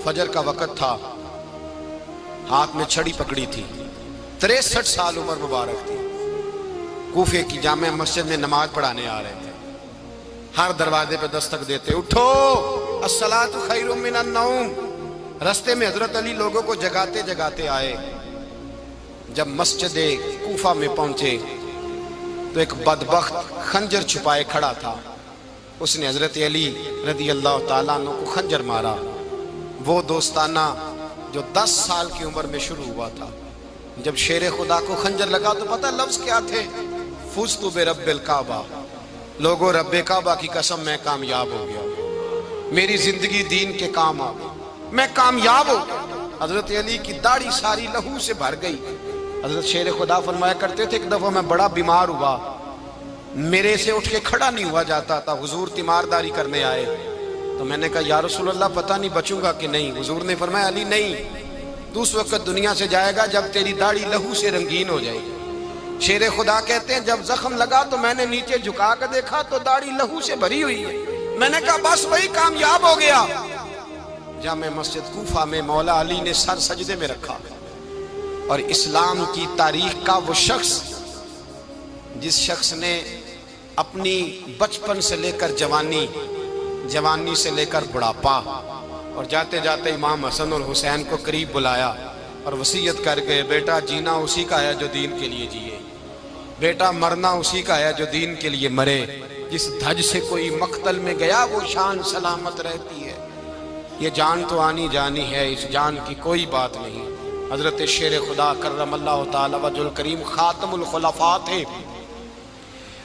فجر کا وقت تھا، ہاتھ میں چھڑی پکڑی تھی، 63 سال عمر مبارک تھی، کوفے کی جامع مسجد میں نماز پڑھانے آ رہے تھے۔ ہر دروازے پہ دستک دیتے، اٹھو الصلاۃ خیر من النوم۔ رستے میں حضرت علی لوگوں کو جگاتے جگاتے آئے۔ جب مسجد کوفہ میں پہنچے تو ایک بدبخت خنجر چھپائے کھڑا تھا، اس نے حضرت علی رضی اللہ تعالیٰ عنہ کو خنجر مارا۔ وہ دوستانہ جو 10 سال کی عمر میں شروع ہوا تھا، جب شیر خدا کو خنجر لگا تو پتہ لفظ کیا تھے؟ فزت برب الکعبہ، لوگوں رب کعبہ کی قسم میں کامیاب ہو گیا، میری زندگی دین کے کام آ گئی، میں کامیاب ہو گیا۔ حضرت علی کی داڑھی ساری لہو سے بھر گئی۔ حضرت شیر خدا فرمایا کرتے تھے، ایک دفعہ میں بڑا بیمار ہوا، میرے سے اٹھ کے کھڑا نہیں ہوا جاتا تھا، حضور تیمارداری کرنے آئے تو میں نے کہا یا رسول اللہ پتہ نہیں بچوں گا کہ نہیں۔ حضور نے فرمایا علی نہیں، تو اس وقت دنیا سے جائے گا جب تیری داڑھی لہو سے رنگین ہو جائے گی۔ شیر خدا کہتے ہیں جب زخم لگا تو میں نے نیچے جھکا کر دیکھا تو داڑھی لہو سے بھری ہوئی ہے، میں نے کہا بس وہی کامیاب ہو گیا۔ جامع مسجد کوفہ میں مولا علی نے سر سجدے میں رکھا، اور اسلام کی تاریخ کا وہ شخص جس شخص نے اپنی بچپن سے لے کر جوانی، جوانی سے لے کر بڑھاپا، اور جاتے جاتے امام حسن اور حسین کو قریب بلایا اور وصیت کر گئے، بیٹا جینا اسی کا ہے جو دین کے لیے جیے، بیٹا مرنا اسی کا ہے جو دین کے لیے مرے، جس دھج سے کوئی مقتل میں گیا وہ شان سلامت رہتی ہے، یہ جان تو آنی جانی ہے، اس جان کی کوئی بات نہیں۔ حضرت شیر خدا کرم اللہ تعالی وجہ الکریم خاتم الخلفاء تھے،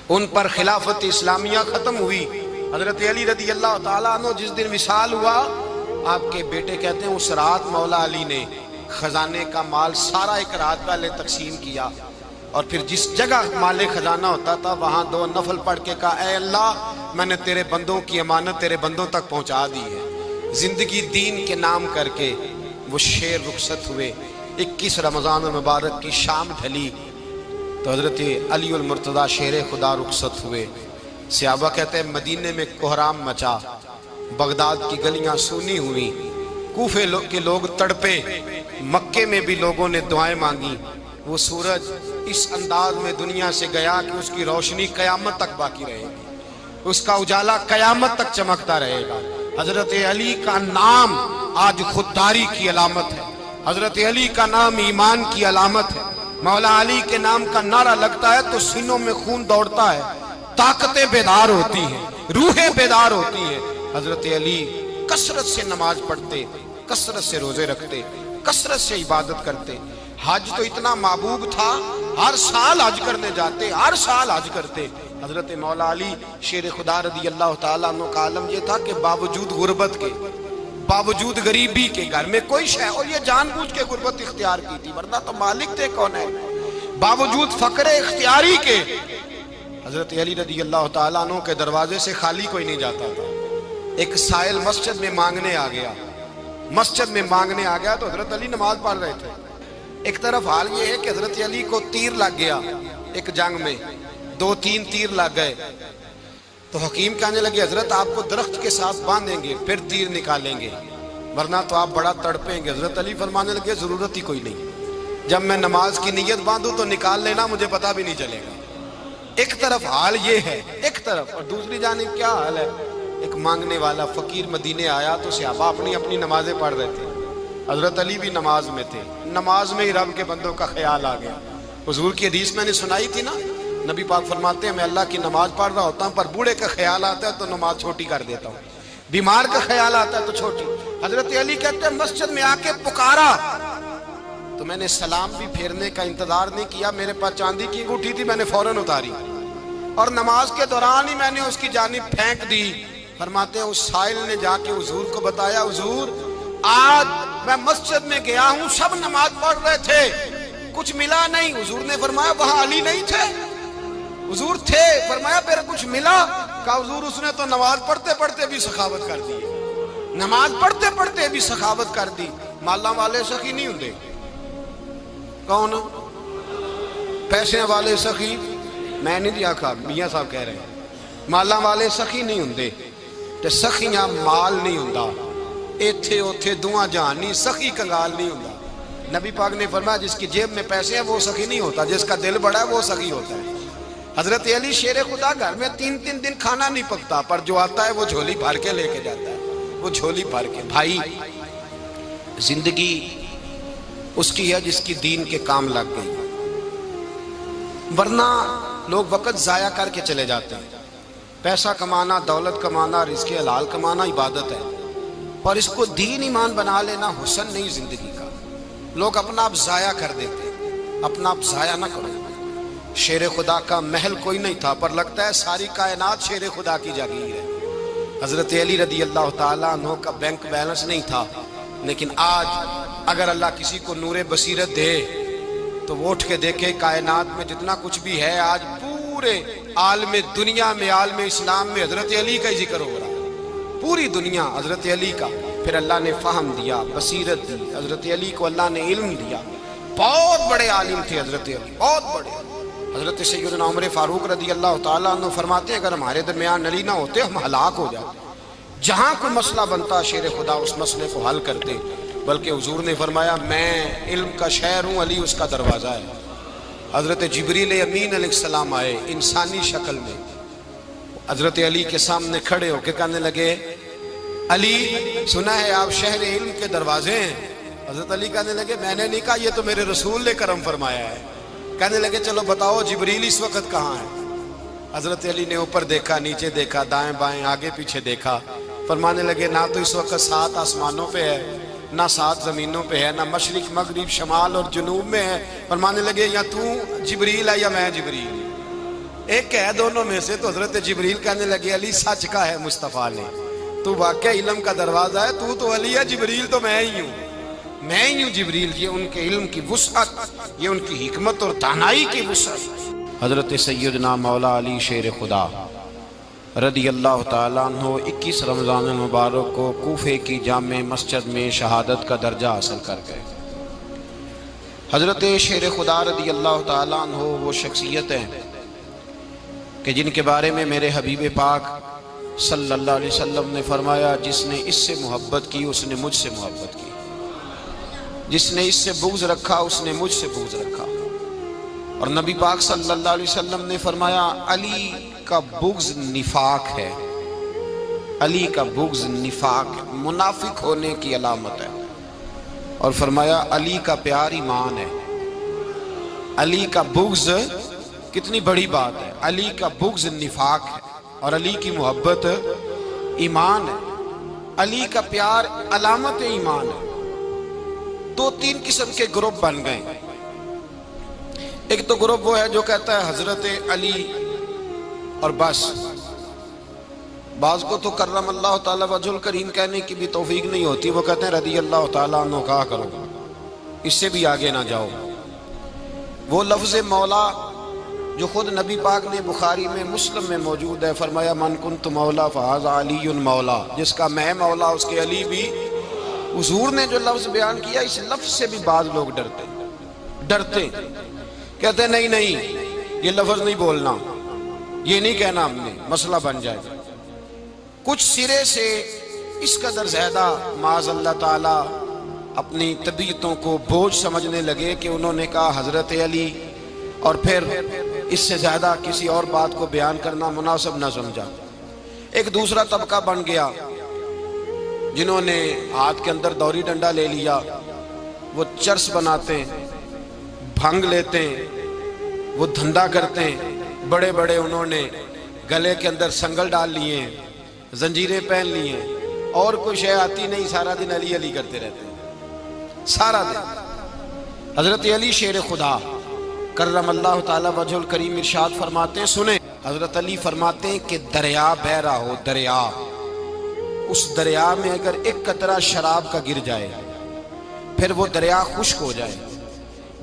ان پر خلافت اسلامیہ ختم ہوئی۔ حضرت علی رضی اللہ تعالیٰ عنہ جس دن وصال ہوا، آپ کے بیٹے کہتے ہیں اس رات مولا علی نے خزانے کا مال سارا ایک رات پہلے تقسیم کیا، اور پھر جس جگہ مال خزانہ ہوتا تھا وہاں 2 نفل پڑھ کے کہا اے اللہ میں نے تیرے بندوں کی امانت تیرے بندوں تک پہنچا دی ہے۔ زندگی دین کے نام کر کے وہ شیر رخصت ہوئے۔ 21 رمضان المبارک کی شام ڈھلی تو حضرت علی المرتضیٰ شیر خدا رخصت ہوئے۔ صحابہ کہتے ہیں مدینے میں کوہرام مچا، بغداد کی گلیاں سونی ہوئی، کوفے کے لوگ تڑپے، مکے میں بھی لوگوں نے دعائیں مانگی۔ وہ سورج اس انداز میں دنیا سے گیا کہ اس کی روشنی قیامت تک باقی رہے گی، اس کا اجالا قیامت تک چمکتا رہے گا۔ حضرت علی کا نام آج خودداری کی علامت ہے، حضرت علی کا نام ایمان کی علامت ہے۔ مولا علی کے نام کا نعرہ لگتا ہے تو سینوں میں خون دوڑتا ہے، طاقتیں بیدار ہوتی ہیں، روحیں بیدار ہوتی ہیں۔ حضرت علی کثرت سے نماز پڑھتے، کثرت سے روزے رکھتے، کثرت سے عبادت کرتے۔ حج تو اتنا محبوب تھا، ہر سال حج کرنے جاتے، ہر سال حج کرتے۔ حضرت مولا علی شیر خدا رضی اللہ تعالیٰ عنہ کا عالم یہ تھا کہ باوجود غربت کے، باوجود غریبی کے، گھر میں کوئی شے، اور یہ جان بوجھ کے غربت اختیار کی تھی ورنہ تو مالک تھے کون ہے، باوجود فقر اختیاری کے حضرت علی رضی اللہ تعالیٰ عنہ کے دروازے سے خالی کوئی نہیں جاتا تھا۔ ایک سائل مسجد میں مانگنے آ گیا، مسجد میں مانگنے آ گیا تو حضرت علی نماز پڑھ رہے تھے۔ ایک طرف حال یہ ہے کہ حضرت علی کو تیر لگ گیا، ایک جنگ میں 2-3 تیر لگ گئے تو حکیم کہنے لگے حضرت آپ کو درخت کے ساتھ باندھیں گے پھر تیر نکالیں گے ورنہ تو آپ بڑا تڑپیں گے۔ حضرت علی فرمانے لگے ضرورت ہی کوئی نہیں، جب میں نماز کی نیت باندھوں تو نکال لینا، مجھے پتہ بھی نہیں چلے گا۔ ایک طرف حال یہ ہے، ایک طرف، اور دوسری جانب کیا حال ہے؟ ایک مانگنے والا فقیر مدینے آیا تو صحابہ اپنی اپنی نمازیں پڑھ رہے تھے، حضرت علی بھی نماز میں تھے، نماز میں ہی رب کے بندوں کا خیال آ گیا۔ حضور کی حدیث میں نے سنائی تھی نا، نبی پاک فرماتے ہیں میں اللہ کی نماز پڑھ رہا ہوتا ہوں پر بوڑھے کا خیال آتا ہے تو نماز چھوٹی کر دیتا ہوں، بیمار کا خیال آتا ہے تو چھوٹی۔ حضرت علی کہتے ہیں مسجد میں آ کے پکارا تو میں نے سلام بھی پھیرنے کا انتظار نہیں کیا، میرے پاس چاندی کی انگوٹھی تھی، میں نے فوراً اتاری اور نماز کے دوران ہی میں نے اس کی جانب پھینک دی۔ فرماتے ہیں اس سائل نے جا کے حضور کو بتایا حضور آج میں مسجد میں گیا ہوں، سب نماز پڑھ رہے تھے، کچھ ملا نہیں۔ حضور نے فرمایا وہاں علی نہیں تھے؟ حضور تھے۔ فرمایا پھر کچھ ملا؟ کہا حضور اس نے تو نماز پڑھتے پڑھتے بھی سخاوت کر دی، نماز پڑھتے پڑھتے بھی سخاوت کر دی۔ مالاں والے سخی نہیں ہوندے، کون؟ پیسے والے سخی میں نہیں دیا کھا، میاں صاحب کہہ رہے ہیں مالاں والے سخی نہیں ہوندے، تے سخیاں مال نہیں ہوندا، ایتھے اوتھے دعا جہان نہیں، سخی کنگال نہیں ہوتا۔ نبی پاک نے فرمایا جس کی جیب میں پیسے ہیں وہ سخی نہیں ہوتا، جس کا دل بڑا ہے وہ سخی ہوتا ہے۔ حضرت علی شیر خدا گھر میں 3 دن کھانا نہیں پکتا، پر جو آتا ہے وہ جھولی بھر کے لے کے جاتا ہے، وہ جھولی بھر کے۔ بھائی زندگی اس کی ہے جس کی دین کے کام لگ گئی، ورنہ لوگ وقت ضائع کر کے چلے جاتے ہیں۔ پیسہ کمانا، دولت کمانا، رزق حلال کمانا عبادت ہے، پر اس کو دین ایمان بنا لینا حسن نہیں زندگی کا۔ لوگ اپنا آپ ضائع کر دیتے، اپنا آپ ضائع نہ کرو۔ شیر خدا کا محل کوئی نہیں تھا، پر لگتا ہے ساری کائنات شیر خدا کی جاگیر ہے۔ حضرت علی رضی اللہ تعالیٰ عنہ کا بینک بیلنس نہیں تھا، لیکن آج اگر اللہ کسی کو نور بصیرت دے تو وہ اٹھ کے دیکھے کائنات میں جتنا کچھ بھی ہے، آج پورے عالم دنیا میں، عالم اسلام میں حضرت علی کا ہی ذکر ہو رہا ہے، پوری دنیا حضرت علی کا۔ پھر اللہ نے فہم دیا، بصیرت دی، حضرت علی کو اللہ نے علم دیا۔ بہت بڑے عالم تھے حضرت علی، بہت بڑے۔ حضرت سیدنا عمر فاروق رضی اللہ تعالیٰ عنہ فرماتے ہیں اگر ہمارے درمیان علی نہ ہوتے ہم ہلاک ہو جاتے، جہاں کوئی مسئلہ بنتا شیر خدا اس مسئلے کو حل کرتے۔ بلکہ حضور نے فرمایا میں علم کا شہر ہوں، علی اس کا دروازہ ہے۔ حضرت جبریل امین علیہ السلام آئے انسانی شکل میں، حضرت علی کے سامنے کھڑے ہو کے کہنے لگے علی سنا ہے آپ شہر علم کے دروازے ہیں۔ حضرت علی کہنے لگے میں نے نہیں کہا، یہ تو میرے رسول نے کرم فرمایا ہے۔ کہنے لگے چلو بتاؤ جبریل اس وقت کہاں ہے؟ حضرت علی نے اوپر دیکھا، نیچے دیکھا، دائیں بائیں آگے پیچھے دیکھا، فرمانے لگے نہ تو اس وقت 7 آسمانوں پہ ہے، نہ 7 زمینوں پہ ہے، نہ مشرق مغرب شمال اور جنوب میں ہے۔ فرمانے لگے یا تو جبریل ہے یا میں جبریل، ایک ہے دونوں میں سے۔ تو حضرت جبریل کہنے لگے علی سچ کا ہے مصطفیٰ نے، تو واقع علم کا دروازہ ہے، تو علی ہے، جبریل تو میں ہی ہوں، میں ہی ہوں جبریل۔ یہ ان کے علم کی وسعت، یہ ان کی حکمت اور دانائی کی وسعت۔ حضرت سیدنا مولا علی شیر خدا رضی اللہ تعالیٰ عنہ 21 رمضان المبارک کو کوفے کی جامع مسجد میں شہادت کا درجہ حاصل کر گئے۔ حضرت شیر خدا رضی اللہ تعالیٰ عنہ وہ شخصیت ہیں کہ جن کے بارے میں میرے حبیب پاک صلی اللہ علیہ وسلم نے فرمایا جس نے اس سے محبت کی اس نے مجھ سے محبت کی، جس نے اس سے بغض رکھا اس نے مجھ سے بغض رکھا۔ اور نبی پاک صلی اللہ علیہ وسلم نے فرمایا علی کا بغض نفاق ہے، علی کا بغض نفاق ہے، منافق ہونے کی علامت ہے۔ اور فرمایا علی کا پیار ایمان ہے، علی کا بغض کتنی بڑی بات ہے، علی کا بغض نفاق ہے اور علی کی محبت ایمان ہے، علی کا پیار علامت ایمان ہے۔ 2-3 قسم کے گروپ بن گئے۔ ایک تو گروپ وہ ہے جو کہتا ہے حضرت علی اور بس، بعض کو تو کرم اللہ تعالیٰ وجہ الکریم کہنے کی بھی توفیق نہیں ہوتی، وہ کہتے ہیں رضی اللہ تعالیٰ عنہ کہا کرو، اس سے بھی آگے نہ جاؤ۔ وہ لفظ مولا جو خود نبی پاک نے بخاری میں مسلم میں موجود ہے، فرمایا من کنت مولا فہذا علی مولا، جس کا میں مولا اس کے علی بھی۔ حضور نے جو لفظ بیان کیا اس لفظ سے بھی بعض لوگ ڈرتے کہتے ہیں نہیں یہ لفظ نہیں بولنا، یہ نہیں کہنا ہم نے، مسئلہ بن جائے گا۔ کچھ سرے سے اس قدر زیادہ معاذ اللہ تعالی اپنی طبیعتوں کو بوجھ سمجھنے لگے کہ انہوں نے کہا حضرت علی، اور پھر اس سے زیادہ کسی اور بات کو بیان کرنا مناسب نہ سمجھا۔ ایک دوسرا طبقہ بن گیا جنہوں نے ہاتھ کے اندر دوری ڈنڈا لے لیا، وہ چرس بناتے ہیں، بھنگ لیتے ہیں، وہ دھندا کرتے ہیں، بڑے بڑے انہوں نے گلے کے اندر سنگل ڈال لیے ہیں، زنجیریں پہن لی ہیں، اور کوئی شے آتی نہیں، سارا دن علی علی کرتے رہتے ہیں سارا دن۔ حضرت علی شیر خدا کرم اللہ تعالی وجہ الکریم ارشاد فرماتے ہیں، سنیں حضرت علی فرماتے ہیں کہ دریا بہ رہا ہو، دریا، اس دریا میں اگر ایک قطرہ شراب کا گر جائے پھر وہ دریا خشک ہو جائے،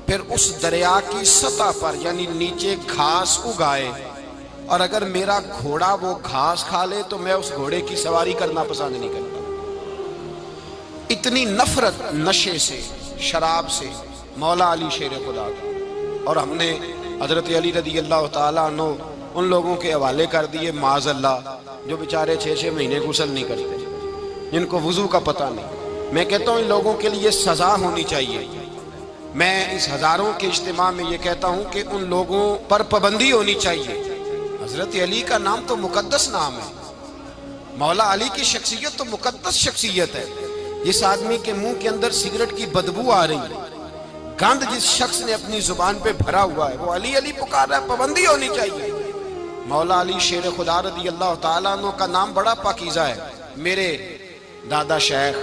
پھر اس دریا کی سطح پر یعنی نیچے گھاس اگائے، اور اگر میرا گھوڑا وہ گھاس کھا لے تو میں اس گھوڑے کی سواری کرنا پسند نہیں کرتا۔ اتنی نفرت نشے سے، شراب سے مولا علی شیر خدا کا۔ اور ہم نے حضرت علی رضی اللہ تعالیٰ عنہ ان لوگوں کے حوالے کر دیے معاذ اللہ جو بیچارے 6 مہینے غسل نہیں کرتے، جن کو وضو کا پتہ نہیں. میں کہتا ہوں ان لوگوں کے لیے سزا ہونی چاہیے. میں اس ہزاروں کے اجتماع میں یہ کہتا ہوں کہ ان لوگوں پر پابندی ہونی چاہیے. حضرت علی کا نام تو مقدس نام ہے. مولا علی کی شخصیت تو مقدس شخصیت ہے. جس آدمی کے منہ کے اندر سگریٹ کی بدبو آ رہی ہے، گند جس شخص نے اپنی زبان پہ بھرا ہوا ہے، وہ علی علی پکار رہا ہے. پابندی ہونی چاہیے. مولا علی شیر خدا رضی اللہ تعالیٰ عنہ کا نام بڑا پاکیزہ ہے. میرے دادا شیخ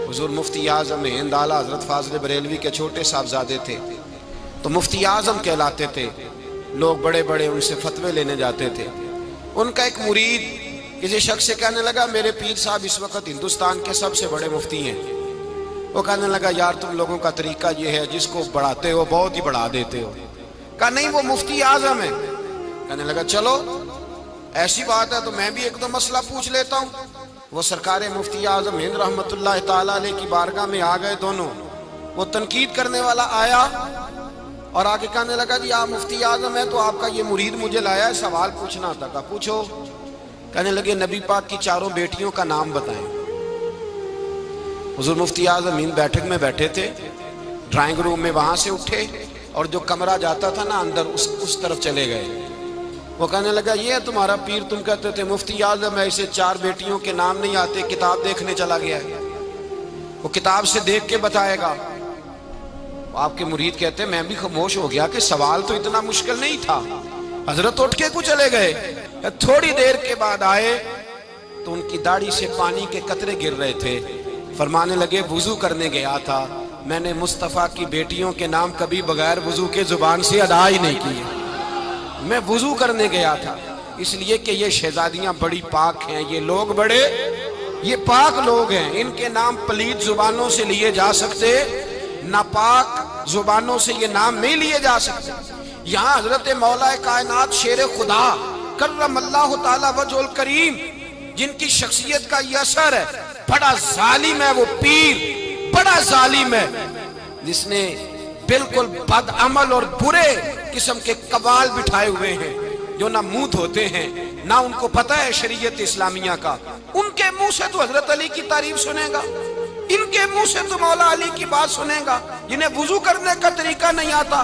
حضور مفتی اعظم ہند اعلیٰ حضرت فاضل بریلوی کے چھوٹے صاحبزادے تھے، تو مفتی اعظم کہلاتے تھے. لوگ بڑے بڑے ان سے فتوے لینے جاتے تھے. ان کا ایک مرید کسی شخص سے کہنے لگا میرے پیر صاحب اس وقت ہندوستان کے سب سے بڑے مفتی ہیں. وہ کہنے لگا یار تم لوگوں کا طریقہ یہ ہے، جس کو بڑھاتے ہو بہت ہی بڑھا دیتے ہو. کہا نہیں وہ مفتی اعظم ہے. کہنے لگا چلو ایسی بات ہے تو میں بھی ایک دو مسئلہ پوچھ لیتا ہوں. وہ سرکار مفتی اعظم ہند رحمت اللہ تعالیٰ علیہ کی بارگاہ میں آ گئے دونوں. وہ تنقید کرنے والا آیا اور آگے کہنے لگا جی آپ مفتی اعظم ہیں تو آپ کا یہ مرید مجھے لایا ہے، سوال پوچھنا تھا. کہا پوچھو. کہنے لگے نبی پاک کی چاروں بیٹیوں کا نام بتائیں. حضور مفتی اعظم ہند بیٹھک میں بیٹھے تھے، ڈرائنگ روم میں وہاں سے اٹھے اور جو کمرہ جاتا تھا نا اندر اس طرف چلے گئے. وہ کہنے لگا یہ ہے تمہارا پیر، تم کہتے تھے مفتی اعظم ہے، اسے چار بیٹیوں کے نام نہیں آتے، کتاب دیکھنے چلا گیا ہے، وہ کتاب سے دیکھ کے بتائے گا. آپ کے مرید کہتے ہیں میں بھی خاموش ہو گیا کہ سوال تو اتنا مشکل نہیں تھا. حضرت اٹھ کے کچھ چلے گئے. تھوڑی دیر کے بعد آئے تو ان کی داڑھی سے پانی کے قطرے گر رہے تھے. فرمانے لگے وضو کرنے گیا تھا، میں نے مصطفیٰ کی بیٹیوں کے نام کبھی بغیر وضو کے زبان سے ادا ہی نہیں کیے. میں وضو کرنے گیا تھا اس لیے کہ یہ شہزادیاں بڑی پاک ہیں، یہ لوگ بڑے یہ پاک لوگ ہیں، ان کے نام پلید زبانوں سے لیے جا سکتے، ناپاک زبانوں سے یہ نام نہیں لیے جا سکتے. یہاں حضرت مولا کائنات شیر خدا کرم اللہ تعالی وجہ الکریم جن کی شخصیت کا یہ اثر ہے، بڑا ظالم ہے وہ پیر، بڑا ظالم ہے جس نے بالکل بد عمل اور برے قسم کے قوال بٹھائے ہوئے ہیں، جو نہ منہ دھوتے ہیں نہ ان کو پتہ ہے شریعت اسلامیہ کا. ان کے منہ سے تو حضرت علی کی تعریف سنے گا، ان کے منہ سے تو مولا علی کی بات سنے گا. جنہیں وضو کرنے کا طریقہ نہیں آتا،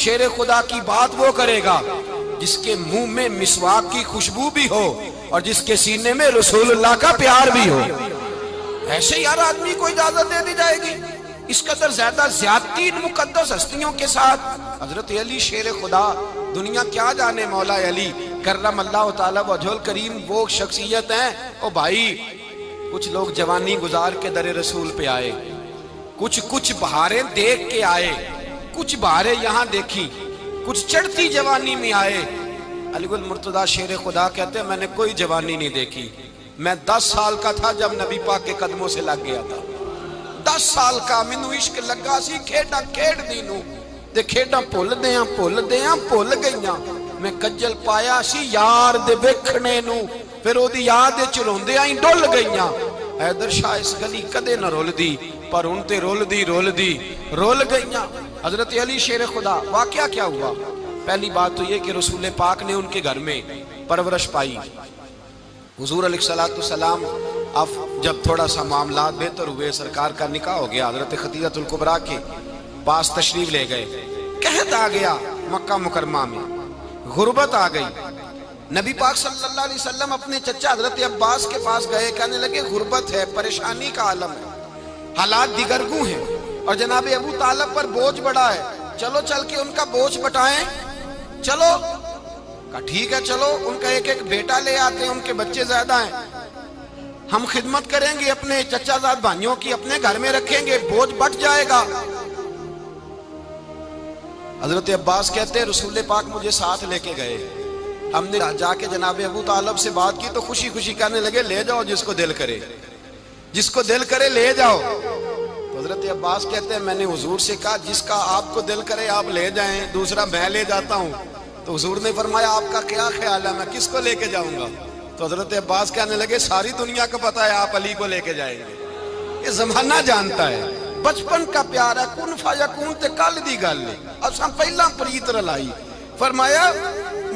شیر خدا کی بات وہ کرے گا جس کے منہ میں مسواک کی خوشبو بھی ہو اور جس کے سینے میں رسول اللہ کا پیار بھی ہو. ایسے یار آدمی کو اجازت دے دی جائے گی؟ اس قدر زیادہ زیادتی ان مقدس ہستیوں کے ساتھ. حضرت علی شیر خدا، دنیا کیا جانے مولا علی کرم اللہ تعالی وجہ الکریم وہ شخصیت ہیں. او بھائی کچھ لوگ جوانی گزار کے در رسول پہ آئے، کچھ بہاریں دیکھ کے آئے، کچھ بہاریں یہاں دیکھی، کچھ چڑھتی جوانی میں آئے. علی گل مرتضیٰ شیر خدا کہتے ہیں میں نے کوئی جوانی نہیں دیکھی. میں 10 سال کا تھا جب نبی پاک کے قدموں سے لگ گیا تھا. 10 سال کا مینوں عشق لگا سی، کھیڈاں کھیڈ دی نوں تے کھیڈاں بھول گئیاں. میں کجل پایا سی یار دے ویکھنے نوں، پھر او دی یاد وچ روندیاں ہی ڈل گئیاں. حیدر شاہ اس گلی کدے نہ رول دی، پر ہن تے رول گئیاں. حضرت علی شیر خدا، واقعہ کیا ہوا؟ پہلی بات تو یہ کہ رسول پاک نے ان کے گھر میں پرورش پائی. حضور علیہ الصلوۃ والسلام اب جب تھوڑا سا معاملات بہتر ہوئے، سرکار کا نکاح ہو گیا، حضرت خدیجہ الکبریٰ کے پاس تشریف لے گئے. قحط آ گیا مکہ مکرمہ میں، غربت آ گئی. نبی پاک صلی اللہ علیہ وسلم اپنے چچا حضرت عباس کے پاس گئے، کہنے لگے غربت ہے، پریشانی کا عالم ہے، حالات دیگرگوں ہیں اور جناب ابو طالب پر بوجھ بڑا ہے، چلو چل کے ان کا بوجھ بٹائیں. چلو کہا ٹھیک ہے چلو، ان کا ایک بیٹا لے آتے ہیں، ان کے بچے زیادہ ہیں، ہم خدمت کریں گے اپنے چچا زاد بھائیوں کی، اپنے گھر میں رکھیں گے، بوجھ بٹ جائے گا. حضرت عباس کہتے ہیں رسول پاک مجھے ساتھ لے کے گئے. ہم نے جا کے جناب ابو طالب سے بات کی تو خوشی خوشی کہنے لگے لے جاؤ جس کو دل کرے لے جاؤ. تو حضرت عباس کہتے ہیں میں نے حضور سے کہا جس کا آپ کو دل کرے آپ لے جائیں، دوسرا میں لے جاتا ہوں. تو حضور نے فرمایا آپ کا کیا خیال ہے، میں کس کو لے کے جاؤں گا؟ تو حضرت عباس کہنے لگے ساری دنیا کو پتا ہے آپ علی کو لے کے جائیں گے، یہ زمانہ جانتا ہے، بچپن کا پیار ہے، کن فیکون تے کل دی گل ہے. اب سب پہلا پریت رلائی. فرمایا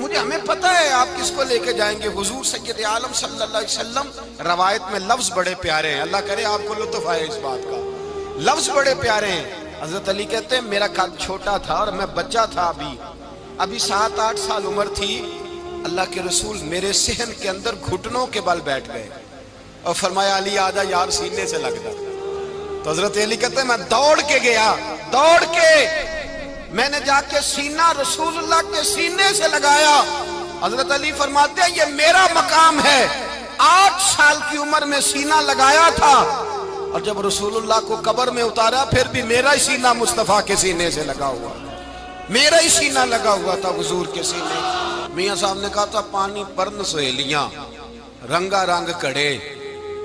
مجھے ہمیں پتہ ہے آپ کس کو لے کے جائیں گے. حضور سید عالم صلی اللہ علیہ وسلم. روایت میں لفظ بڑے پیارے ہیں, اللہ کرے آپ کو لطف آئے اس بات کا. لفظ بڑے پیارے ہیں. حضرت علی کہتے ہیں میرا قد چھوٹا تھا اور میں بچہ تھا, ابھی 7-8 سال عمر تھی. اللہ کے رسول میرے صحن کے اندر گھٹنوں کے بل بیٹھ گئے اور فرمایا علی آجا یار سینے سے لگ جا. تو حضرت علی کہتے ہیں میں دوڑ کے گیا, دوڑ کے میں نے جا کے سینہ رسول اللہ کے سینے سے لگایا. حضرت علی فرماتے ہیں یہ میرا مقام ہے. 8 سال کی عمر میں سینہ لگایا تھا اور جب رسول اللہ کو قبر میں اتارا پھر بھی میرا ہی سینہ مصطفیٰ کے سینے سے لگا ہوا, میرا ہی سینہ لگا ہوا تھا حضور کے سینے. میاں صاحب نے کہا تھا پانی پرن سہیلیاں رنگا رنگ کڑے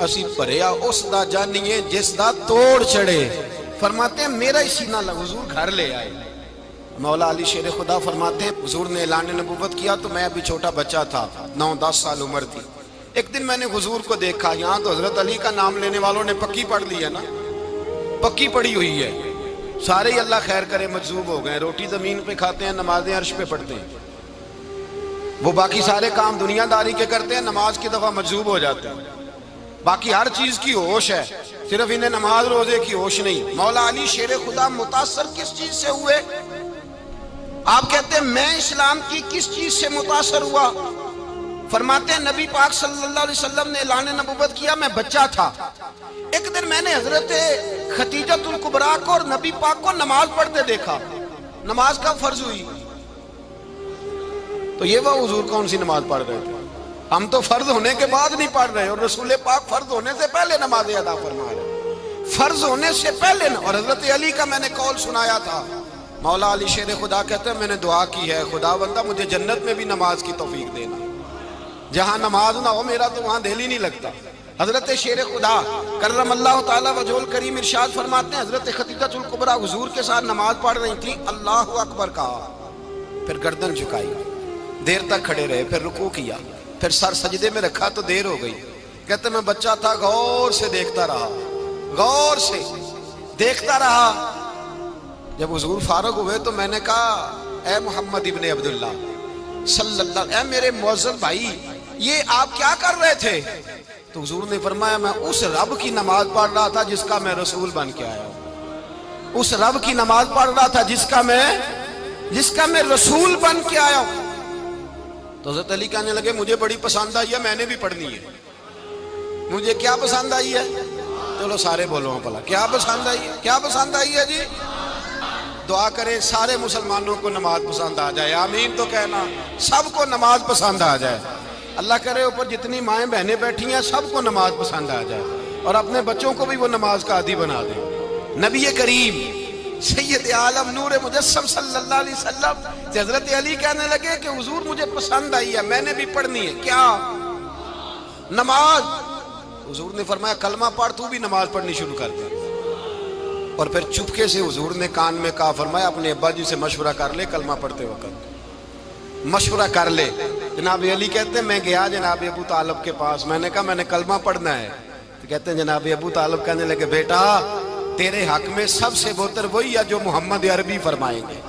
اسی پریا اس دا جانیے جس دا توڑ چڑھے. فرماتے ہیں میرا ہی سینہ لگا. حضور گھر لے آئے. مولا علی شیر خدا فرماتے ہیں حضور نے اعلان نبوت کیا تو میں ابھی چھوٹا بچہ تھا, 9-10 سال عمر تھی. ایک دن میں نے حضور کو دیکھا. یہاں تو حضرت علی کا نام لینے والوں نے پکی پڑھ لی ہے نا, پکی پڑھی ہوئی ہے. سارے ہی اللہ خیر کرے مجذوب ہو گئے. روٹی زمین پہ کھاتے ہیں, نمازیں عرش پہ پڑھتے ہیں. وہ باقی سارے کام دنیا داری کے کرتے ہیں, نماز کی دفعہ مجذوب ہو جاتے ہیں. باقی ہر چیز کی ہوش ہے, صرف انہیں نماز روزے کی ہوش نہیں. مولا علی شیر خدا متاثر کس چیز سے ہوئے؟ آپ کہتے ہیں میں اسلام کی کس چیز سے متاثر ہوا؟ فرماتے ہیں نبی پاک صلی اللہ علیہ وسلم نے اعلان نبوت کیا, میں بچہ تھا. ایک دن میں نے حضرت خدیجۃ الکبریٰ کو اور نبی پاک کو نماز پڑھتے دیکھا. نماز کب فرض ہوئی؟ تو یہ وہ حضور کون سی نماز پڑھ رہے تھے؟ ہم تو فرض ہونے کے بعد نہیں پڑھ رہے, اور رسول پاک فرض ہونے سے پہلے نماز ادا فرما رہے, فرض ہونے سے پہلے. اور حضرت علی کا میں نے قول سنایا تھا. مولا علی شیر خدا کہتے ہیں میں نے دعا کی ہے خدا بندہ مجھے جنت میں بھی نماز کی توفیق دینا, جہاں نماز نہ ہو میرا تو وہاں دل ہی نہیں لگتا. حضرت شیر خدا کرم اللہ تعالیٰ وجہ الکریم ارشاد فرماتے ہیں حضرت خدیجۃ الکبریٰ حضور کے ساتھ نماز پڑھ رہی تھی, اللہ اکبر کہا, پھر گردن جھکائی, دیر تک کھڑے رہے, پھر رکوع کیا, پھر سر سجدے میں رکھا تو دیر ہو گئی. کہتے میں بچہ تھا, غور سے دیکھتا رہا, غور سے دیکھتا رہا. جب حضور فارغ ہوئے تو میں نے کہا اے محمد ابن عبداللہ صلی اللہ, اے میرے معزز بھائی یہ آپ کیا کر رہے تھے؟ تو حضور نے فرمایا میں اس رب کی نماز پڑھ رہا تھا جس کا میں رسول بن کے آیا ہوں, اس رب کی نماز پڑھ رہا تھا جس کا میں رسول بن کے آیا ہوں. تو حضرت علی کہنے لگے مجھے بڑی پسند آئی ہے, میں نے بھی پڑھنی ہے. مجھے کیا پسند آئی ہے؟ چلو سارے بولو پلا کیا پسند آئی ہے, کیا پسند آئی ہے جی؟ دعا کریں سارے مسلمانوں کو نماز پسند آ جائے, آمین تو کہنا, سب کو نماز پسند آ جائے. اللہ کرے اوپر جتنی مائیں بہنیں بیٹھی ہیں سب کو نماز پسند آ جائے, اور اپنے بچوں کو بھی وہ نماز کا عادی بنا دیں. نبی کریم سید عالم نور مجسم صلی اللہ علیہ وسلم سے حضرت علی کہنے لگے کہ حضور مجھے پسند آئی ہے, میں نے بھی پڑھنی ہے. کیا؟ نماز. حضور نے فرمایا کلمہ پڑھ, تو بھی نماز پڑھنی شروع کر دے. اور پھر چپکے سے حضور نے کان میں کہا, فرمایا اپنے ابا جی سے مشورہ کر لے کلمہ پڑھتے وقت, مشورہ کر لے. جناب علی کہتے ہیں میں گیا جناب ابو طالب کے پاس, میں نے کہا میں نے کلمہ پڑھنا ہے. تو کہتے ہیں جناب ابو طالب کہنے لگے بیٹا تیرے حق میں سب سے بہتر وہی ہے جو محمد عربی فرمائیں گے,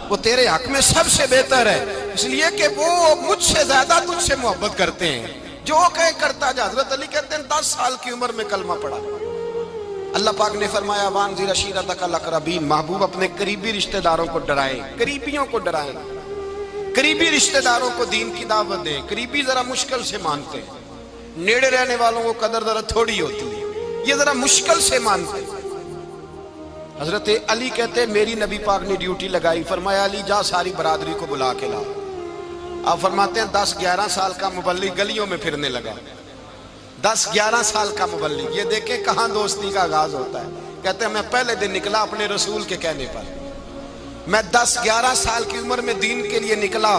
وہ تیرے حق میں سب سے بہتر ہے, اس لیے کہ وہ مجھ سے زیادہ تجھ سے محبت کرتے ہیں, جو کہے کرتا جا. حضرت علی کہتے ہیں 10 سال کی عمر میں کلمہ پڑھا. اللہ پاک نے فرمایا وانذر عشیرتک الاقربین, محبوب اپنے قریبی رشتہ داروں کو ڈرائیں, قریبیوں کو ڈرائیں, قریبی رشتہ داروں کو دین کی دعوت دیں. قریبی ذرا مشکل سے مانتے ہیں, نیڑے رہنے والوں کو قدر ذرا تھوڑی ہوتی ہے, یہ ذرا مشکل سے مانتے ہیں. حضرت علی کہتے ہیں میری نبی پاک نے ڈیوٹی لگائی, فرمایا علی جا ساری برادری کو بلا کے لا. آپ فرماتے ہیں 10-11 سال کا مبلغ گلیوں میں پھرنے لگا, 10-11 سال کا مبلغ. یہ دیکھیں کہاں دوستی کا آغاز ہوتا ہے. کہتے ہیں میں پہلے دن نکلا اپنے رسول کے کہنے پر, میں 10-11 سال کی عمر میں دین کے لیے نکلا,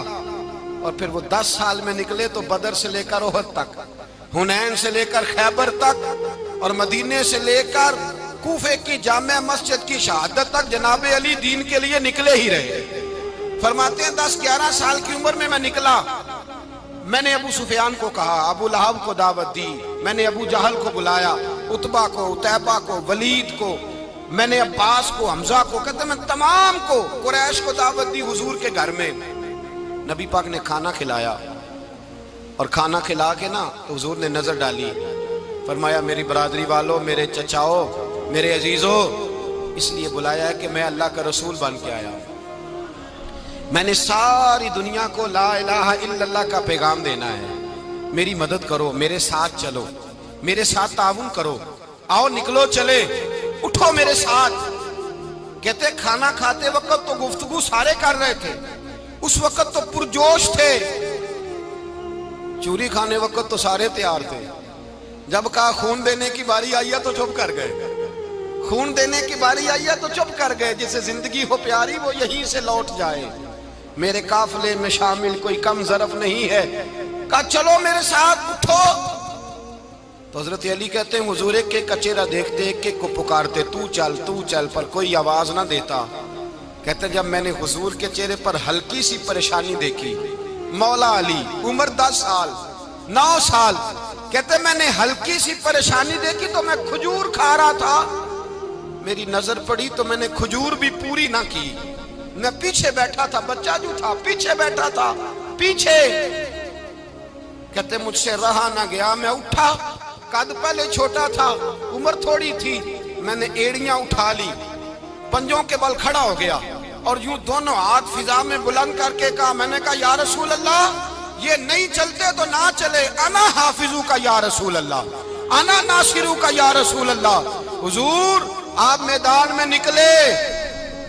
اور پھر وہ 10 سال میں نکلے تو بدر سے لے کر احد تک, حنین سے لے کر خیبر تک, اور مدینے سے لے کر کوفے کی جامع مسجد کی شہادت تک جناب علی دین کے لیے نکلے ہی رہے. فرماتے ہیں 10-11 سال کی عمر میں نکلا. میں نے ابو سفیان کو کہا, ابو لہب کو دعوت دی, میں نے ابو جہل کو بلایا, عتبہ کو, عتیبہ کو, ولید کو, میں نے عباس کو, حمزہ کو, کہتے میں تمام کو قریش کو دعوت دی حضور کے گھر میں. نبی پاک نے کھانا کھلایا، اور کھانا کھلا کے نا تو حضور نے نظر ڈالی، فرمایا میری برادری والوں، میرے چچاؤ، میرے عزیزوں، اس لیے بلایا ہے کہ میں اللہ کا رسول بن کے آیا ہوں، میں نے ساری دنیا کو لا الہ الا اللہ کا پیغام دینا ہے، میری مدد کرو، میرے ساتھ چلو، میرے ساتھ تعاون کرو، آؤ نکلو چلے، اٹھو میرے ساتھ۔ کہتے کھانا کھاتے وقت تو گفتگو سارے کر رہے تھے، اس وقت تو پرجوش تھے، چوری کھانے وقت تو سارے تیار تھے، جب کہا خون دینے کی باری آئی ہے تو چپ کر گئے، خون دینے کی باری آئی ہے تو چپ کر گئے، جسے زندگی ہو پیاری وہ یہیں سے لوٹ جائے، میرے قافلے میں شامل کوئی کم ظرف نہیں ہے، کہا چلو میرے ساتھ اٹھو۔ تو حضرت علی کہتے ہیں حضور ایک کا چہرہ دیکھتے ایک کو پکارتے تو چل، پر کوئی آواز نہ دیتا۔ کہتے جب میں نے حضور کے چہرے پر ہلکی سی پریشانی دیکھی، مولا علی عمر 10 سال 9 سال، کہتے میں نے ہلکی سی پریشانی دیکھی تو میں کھجور کھا رہا تھا، میری نظر پڑی تو میں نے کھجور بھی پوری نہ کی، میں پیچھے بیٹھا تھا، بچہ جو تھا پیچھے بیٹھا تھا، پیچھے۔ کہتے مجھ سے رہا نہ گیا، میں اٹھا، قد پہلے چھوٹا تھا، عمر تھوڑی تھی، میں نے ایڑیاں اٹھا لی، پنجوں کے بل کھڑا ہو گیا، اور یوں دونوں ہاتھ فضا میں بلند کر کے کہا، میں نے کہا یا رسول اللہ یہ نہیں چلتے تو نہ چلے، انا حافظو کا یا رسول اللہ، انا ناصرو کا یا رسول اللہ۔ حضور آپ میدان میں نکلے،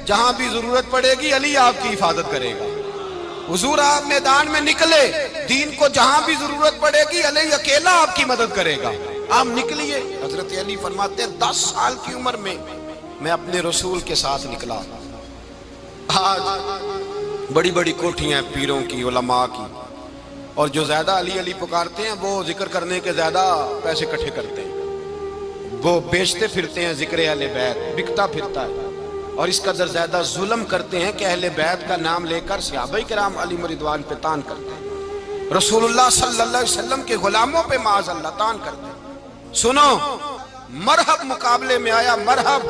جہاں بھی ضرورت پڑے گی علی آپ کی حفاظت کرے گا، حضور آپ میدان میں نکلے، دین کو جہاں بھی ضرورت پڑے گی علی اکیلا آپ کی مدد کرے گا، آپ نکلیے۔ حضرت علی فرماتے ہیں 10 سال کی عمر میں میں اپنے رسول کے ساتھ نکلا۔ آج بڑی بڑی کوٹھیاں پیروں کی، علماء کی، اور جو زیادہ علی علی پکارتے ہیں وہ ذکر کرنے کے زیادہ پیسے اکٹھے کرتے ہیں، وہ بیچتے پھرتے ہیں ذکر اہل بیت، بکتا پھرتا ہے، اور اس قدر زیادہ ظلم کرتے ہیں کہ اہل بیت کا نام لے کر صحابہ کرام علی رضوان پہ تان کرتے ہیں، رسول اللہ صلی اللہ علیہ وسلم کے غلاموں پہ معاذ اللہ تان کرتے ہیں۔ سنو مرحب مقابلے میں آیا، مرحب۔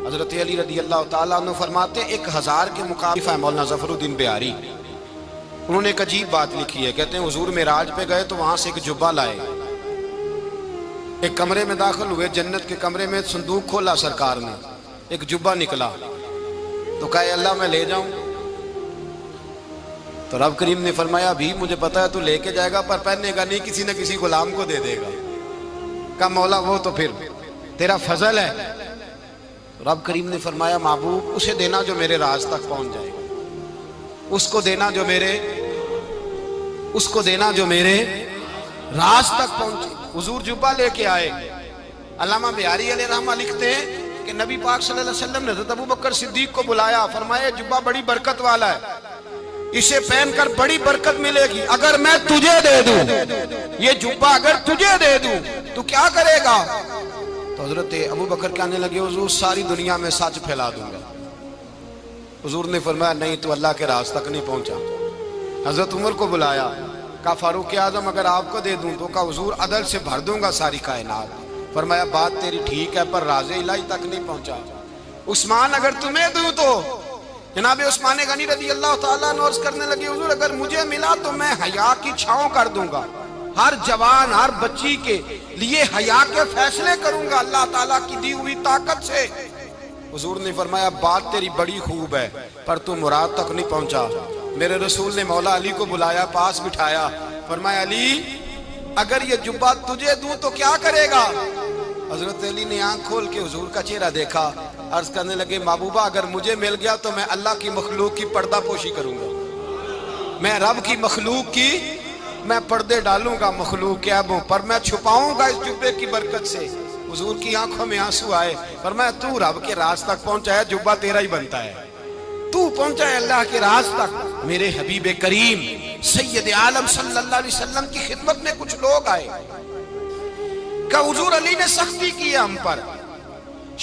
حضرت علی رضی اللہ تعالیٰ عنہ فرماتے 1000 کے مقابلے مولانا ظفر الدین بہاری، انہوں نے ایک عجیب بات لکھی ہے، کہتے ہیں حضور معراج پہ گئے تو وہاں سے ایک جبہ لائے، ایک کمرے میں داخل ہوئے، جنت کے کمرے میں صندوق کھولا سرکار نے، ایک جبہ نکلا، تو کہا اے اللہ میں لے جاؤں؟ تو رب کریم نے فرمایا ابھی مجھے پتا ہے تو لے کے جائے گا پر پہننے گا نہیں، کسی نہ کسی غلام کو دے دے گا۔ کہا مولا وہ تو پھر تیرا فضل ہے۔ رب کریم نے فرمایا محبوب اسے دینا جو میرے راز تک پہنچ جائے، اس کو دینا جو میرے راز تک پہنچے۔ حضور جبہ لے کے آئے، علامہ بہاری علیہ رحمہ لکھتے ہیں کہ نبی پاک صلی اللہ علیہ وسلم نے حضرت ابوبکر صدیق کو بلایا، فرمایا جبہ بڑی برکت والا ہے، اسے پہن کر بڑی برکت ملے گی، اگر میں تجھے دے دوں، یہ جبہ اگر تجھے دے دوں تو کیا کرے گا؟ تو حضرت ابوبکر کہنے لگے حضور ساری دنیا میں سچ پھیلا دوں گا۔ حضور نے فرمایا نہیں تو اللہ کے راز تک نہیں پہنچا۔ حضرت عمر کو بلایا، کہا فاروق اعظم اگر آپ کو دے دوں تو کہا حضور عدل سے بھر دوں گا ساری کائنات۔ فرمایا بات تیری ٹھیک ہے پر راز الہی تک نہیں پہنچا۔ عثمان اگر تمہیں دوں تو جناب عثمان غنی رضی اللہ تعالیٰ عنہ عرض کرنے لگے حضور اگر مجھے ملا تو میں حیا کی چھاؤں کر دوں گا، ہر جوان ہر بچی کے لیے حیا کے فیصلے کروں گا اللہ تعالیٰ کی دی ہوئی طاقت سے۔ حضور نے فرمایا بات تیری بڑی خوب ہے پر تو مراد تک نہیں پہنچا۔ میرے رسول نے مولا علی کو بلایا، پاس بٹھایا، فرمایا علی اگر یہ جبہ تجھے دوں تو کیا کرے گا؟ حضرت علی نے آنکھ کھول کے حضور کا چہرہ دیکھا، عرض کرنے لگے محبوبہ اگر مجھے مل گیا تو میں اللہ کی مخلوق کی پردہ پوشی کروں گا، میں رب کی مخلوق کی میں پردے ڈالوں گا مخلوق کے عیبوں پر، میں چھپاؤں گا اس جبے کی برکت سے۔ حضور کی آنکھوں میں آنسو آئے، فرمایا تو رب کے راز تک پہنچا ہے، جبہ تیرا ہی بنتا ہے، تو پہنچا ہے اللہ کے راز تک۔ میرے حبیب کریم سید عالم صلی اللہ علیہ وسلم کی خدمت میں کچھ لوگ آئے کہ حضور علی نے سختی کی ہے ہم پر،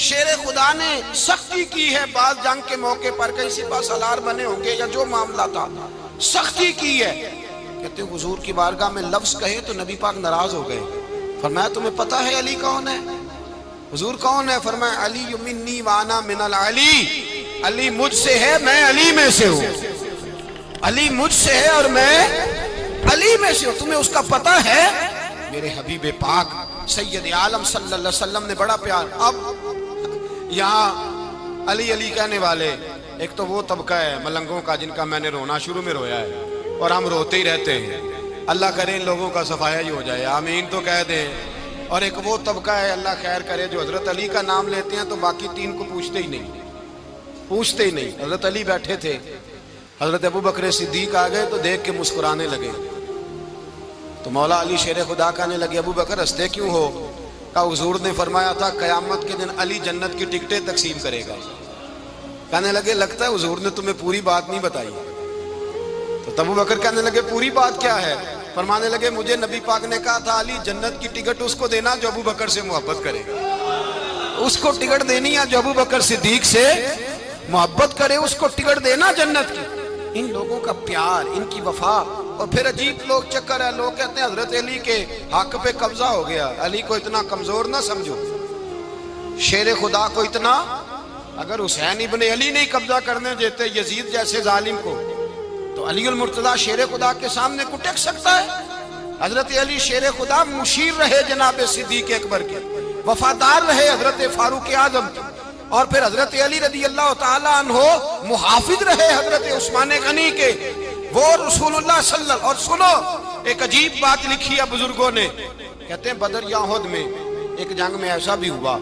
شیر خدا نے سختی کی ہے، بعض جنگ کے موقع پر کہیں سپاہ سالار بنے ہوں گے یا جو معاملہ تھا سختی کی ہے۔ کہتے ہیں حضور کی بارگاہ میں لفظ کہے تو نبی پاک ناراض ہو گئے۔ فرمایا تمہیں پتا ہے علی کون ہے؟ حضور کون ہے؟ فرمایا علی منی وانا من العلی، علی مجھ سے ہے میں علی میں سے ہوں۔ علی مجھ سے ہے اور میں علی میں سے ہوں، تمہیں اس کا پتہ ہے؟ میرے حبیب پاک سید عالم صلی اللہ علیہ وسلم نے بڑا پیار. اب یہاں علی علی کہنے والے ایک تو وہ طبقہ ہے ملنگوں کا جن کا میں نے رونا شروع میں رویا ہے اور ہم روتے ہی رہتے ہیں. اللہ کرے ان لوگوں کا صفایا ہی ہو جائے، آمین تو کہہ دیں. اور ایک وہ طبقہ ہے اللہ خیر کرے جو حضرت علی کا نام لیتے ہیں تو باقی تین کو پوچھتے ہی نہیں. حضرت علی بیٹھے تھے، حضرت ابو بکر صدیق آ گئے تو دیکھ کے مسکرانے لگے. تو مولا علی شیر خدا کہنے لگے ابو بکر ہنستے کیوں ہو؟ کہا حضور نے فرمایا تھا قیامت کے دن علی جنت کی ٹکٹیں تقسیم کرے گا. کہنے لگے لگتا ہے حضور نے تمہیں پوری بات نہیں بتائی. تو ابو بکر کہنے لگے پوری بات کیا ہے؟ فرمانے لگے مجھے نبی پاک نے کہا تھا علی جنت کی ٹکٹ اس کو دینا جو ابو بکر سے محبت کرے گا. اس کو ٹکٹ دینی ہے جو ابو بکر صدیق سے محبت کرے، اس کو ٹکٹ دینا جنت کی. ان لوگوں کا پیار، ان کی وفا. اور پھر عجیب لوگ چکر ہے، لوگ کہتے ہیں حضرت علی کے حق پہ قبضہ ہو گیا. علی کو اتنا کمزور نہ سمجھو، شیر خدا کو اتنا. اگر حسین ابن علی نہیں قبضہ کرنے دیتے یزید جیسے ظالم کو تو علی المرتضیٰ شیر خدا کے سامنے کو ٹک سکتا ہے؟ حضرت علی شیر خدا مشیر رہے جناب صدیق اکبر کے، وفادار رہے حضرت فاروق اعظم کے، اور پھر حضرت علی رضی اللہ تعالیٰ عنہ محافظ رہے حضرت عثمان غنی کے. وہ رسول اللہ صلی اللہ. اور سنو ایک عجیب بات لکھی ہے بزرگوں نے، کہتے ہیں بدر یا احد میں ایک جنگ میں ایسا بھی ہوا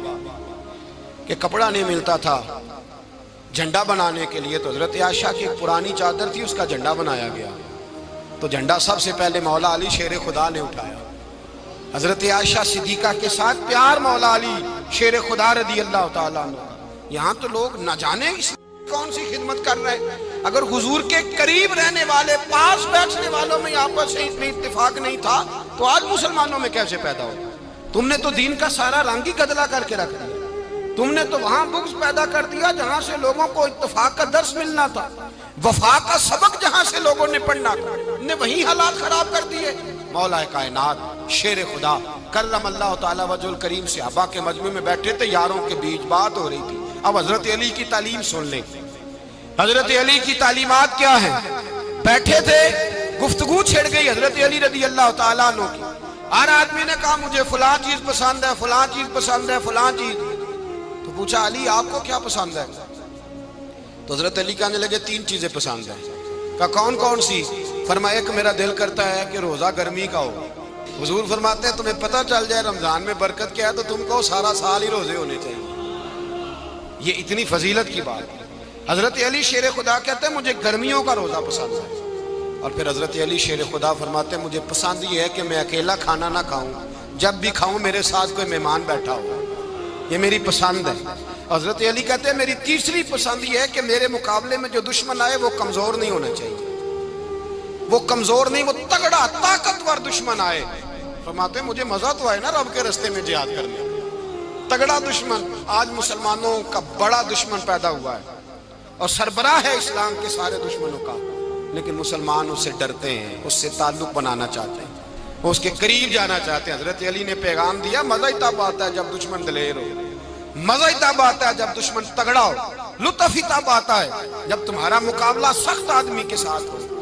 کہ کپڑا نہیں ملتا تھا جھنڈا بنانے کے لیے، تو حضرت عائشہ کی ایک پرانی چادر تھی، اس کا جھنڈا بنایا گیا. تو جھنڈا سب سے پہلے مولا علی شیر خدا نے اٹھایا. حضرت عائشہ صدیقہ کے ساتھ پیار مولا علی شیر خدا رضی اللہ تعالیٰ عنہ. یہاں تو لوگ نہ جانے کون سی خدمت کر رہے ہیں. اگر حضور کے قریب رہنے والے پاس بیٹھنے والوں میں آپس سے اتنی اتفاق نہیں تھا تو آج مسلمانوں میں کیسے پیدا ہو؟ تم نے تو دین کا سارا رنگ ہی گدلا کر کے رکھ دیا. تم نے تو وہاں بغض پیدا کر دیا جہاں سے لوگوں کو اتفاق کا درس ملنا تھا، وفا کا سبق جہاں سے لوگوں نے پڑھنا تھا، نے وہی حالات خراب کر دیے. مولا کائنات شیر خدا کرم اللہ تعالیٰ وجہ الکریم صحابہ کے مجمع میں بیٹھے تھے، یاروں کے بیچ بات ہو رہی تھی. اب حضرت علی کی تعلیم سن لیں. حضرت علی کی تعلیمات کیا ہیں؟ بیٹھے تھے، گفتگو چھڑ گئی حضرت علی رضی اللہ تعالیٰ عنہ کی. ہر آدمی نے کہا مجھے فلاں چیز پسند ہے، فلاں چیز پسند ہے، فلاں چیز. تو پوچھا علی آپ کو کیا پسند ہے؟ تو حضرت علی کہنے لگے تین چیزیں پسند ہیں. کہا کون کون سی؟ فرمایا ایک میرا دل کرتا ہے کہ روزہ گرمی کا ہو. حضور فرماتے ہیں تمہیں پتہ چل جائے رمضان میں برکت کیا ہے تو تم کو سارا سال ہی روزے ہونے چاہیے. یہ اتنی فضیلت کی بات. حضرت علی شیر خدا کہتے ہیں مجھے گرمیوں کا روزہ پسند ہے. اور پھر حضرت علی شیر خدا فرماتے ہیں مجھے پسند یہ ہے کہ میں اکیلا کھانا نہ کھاؤں، جب بھی کھاؤں میرے ساتھ کوئی مہمان بیٹھا ہو. یہ میری پسند ہے. حضرت علی کہتے ہیں میری تیسری پسند یہ ہے کہ میرے مقابلے میں جو دشمن آئے وہ کمزور نہیں ہونا چاہیے. وہ کمزور نہیں، وہ تگڑا طاقتور دشمن آئے. فرماتے ہیں مجھے مزہ تو آئے نا رب کے رستے میں جہاد کرنے. تگڑا دشمن. آج مسلمانوں کا بڑا دشمن پیدا ہوا ہے اور سربراہ ہے اسلام کے سارے دشمنوں کا، لیکن مسلمان اس سے ڈرتے ہیں، اس سے تعلق بنانا چاہتے ہیں، وہ اس کے قریب جانا چاہتے ہیں. حضرت علی نے پیغام دیا مزہ ہی تب آتا ہے جب دشمن دلیر ہو، مزہ ہی تب آتا ہے جب دشمن تگڑا ہو، لطف ہی تب آتا ہے جب تمہارا مقابلہ سخت آدمی کے ساتھ ہو.